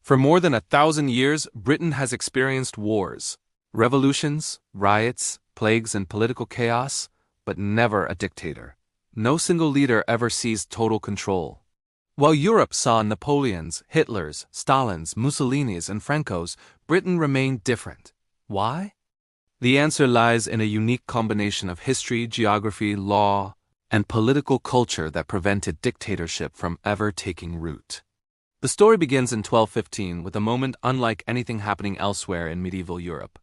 For more than 1,000 years, Britain has experienced wars, revolutions, riots, plagues, and political chaos, but never a dictator. No single leader ever seized total control. While Europe saw Napoleons, Hitlers, Stalins, Mussolinis, and Francos, Britain remained different. Why? The answer lies in a unique combination of history, geography, law, and political culture that prevented dictatorship from ever taking root. The story begins in 1215 with a moment unlike anything happening elsewhere in medieval Europe.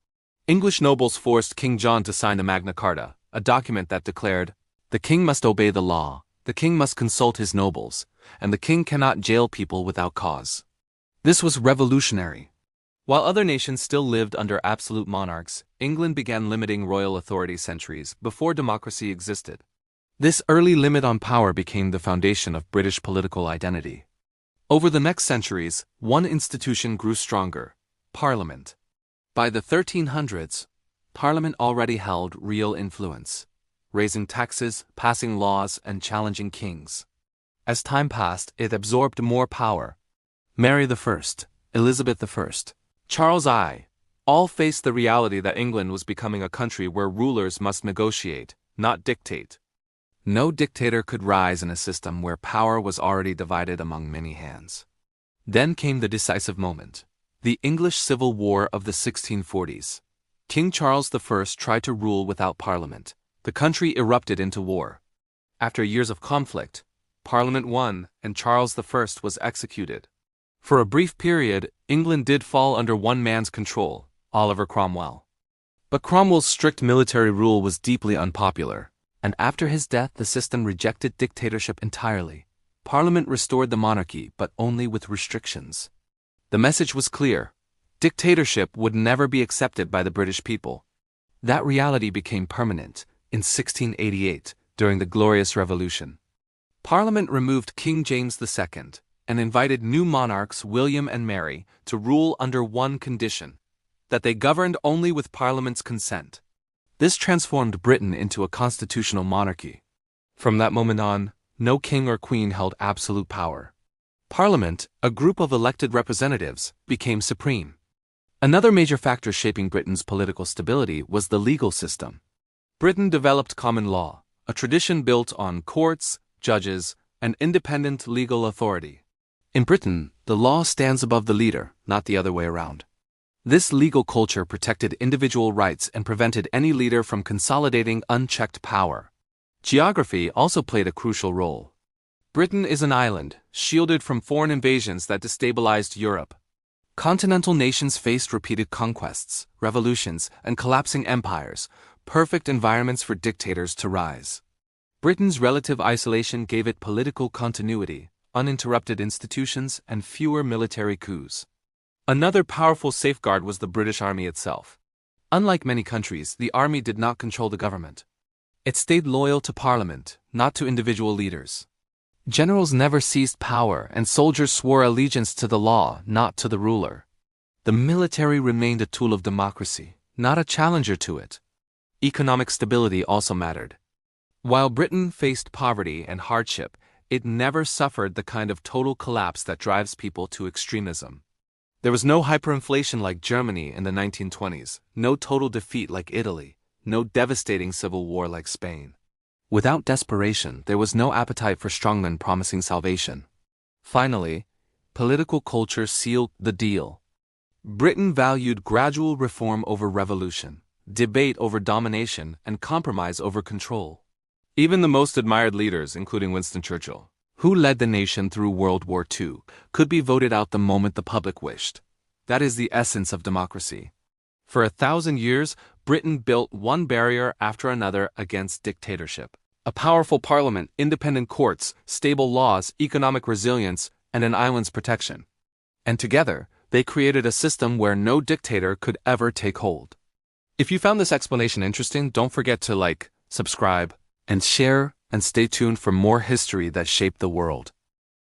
English nobles forced King John to sign the Magna Carta, a document that declared, "The king must obey the law, the king must consult his nobles, and the king cannot jail people without cause." This was revolutionary. While other nations still lived under absolute monarchs, England began limiting royal authority centuries before democracy existed. This early limit on power became the foundation of British political identity. Over the next centuries, one institution grew stronger: Parliament. By the 1300s, Parliament already held real influence, raising taxes, passing laws, and challenging kings. As time passed, it absorbed more power. Mary I, Elizabeth I, Charles I, all faced the reality that England was becoming a country where rulers must negotiate, not dictate. No dictator could rise in a system where power was already divided among many hands. Then came the decisive moment: the English Civil War of the 1640s. King Charles I tried to rule without Parliament. The country erupted into war. After years of conflict, Parliament won and Charles I was executed. For a brief period, England did fall under one man's control, Oliver Cromwell. But Cromwell's strict military rule was deeply unpopular, and after his death the system rejected dictatorship entirely. Parliament restored the monarchy, but only with restrictions. The message was clear: dictatorship would never be accepted by the British people. That reality became permanent in 1688, during the Glorious Revolution. Parliament removed King James II and invited new monarchs William and Mary to rule under one condition: that they governed only with Parliament's consent. This transformed Britain into a constitutional monarchy. From that moment on, no king or queen held absolute power. Parliament, a group of elected representatives, became supreme. Another major factor shaping Britain's political stability was the legal system. Britain developed common law, a tradition built on courts, judges, and independent legal authority. In Britain, the law stands above the leader, not the other way around. This legal culture protected individual rights and prevented any leader from consolidating unchecked power. Geography also played a crucial role. Britain is an island, shielded from foreign invasions that destabilized Europe. Continental nations faced repeated conquests, revolutions, and collapsing empires, perfect environments for dictators to rise. Britain's relative isolation gave it political continuity, uninterrupted institutions, and fewer military coups. Another powerful safeguard was the British Army itself. Unlike many countries, the army did not control the government. It stayed loyal to Parliament, not to individual leaders. Generals never seized power, and soldiers swore allegiance to the law, not to the ruler. The military remained a tool of democracy, not a challenger to it. Economic stability also mattered. While Britain faced poverty and hardship, it never suffered the kind of total collapse that drives people to extremism. There was no hyperinflation like Germany in the 1920s, no total defeat like Italy, no devastating civil war like Spain. Without desperation, there was no appetite for strongmen promising salvation. Finally, political culture sealed the deal. Britain valued gradual reform over revolution, debate over domination, and compromise over control. Even the most admired leaders, including Winston Churchill, who led the nation through World War II, could be voted out the moment the public wished. That is the essence of democracy. For 1,000 years, Britain built one barrier after another against dictatorship: a powerful parliament, independent courts, stable laws, economic resilience, and an island's protection. And together, they created a system where no dictator could ever take hold. If you found this explanation interesting, don't forget to like, subscribe, and share, and stay tuned for more history that shaped the world.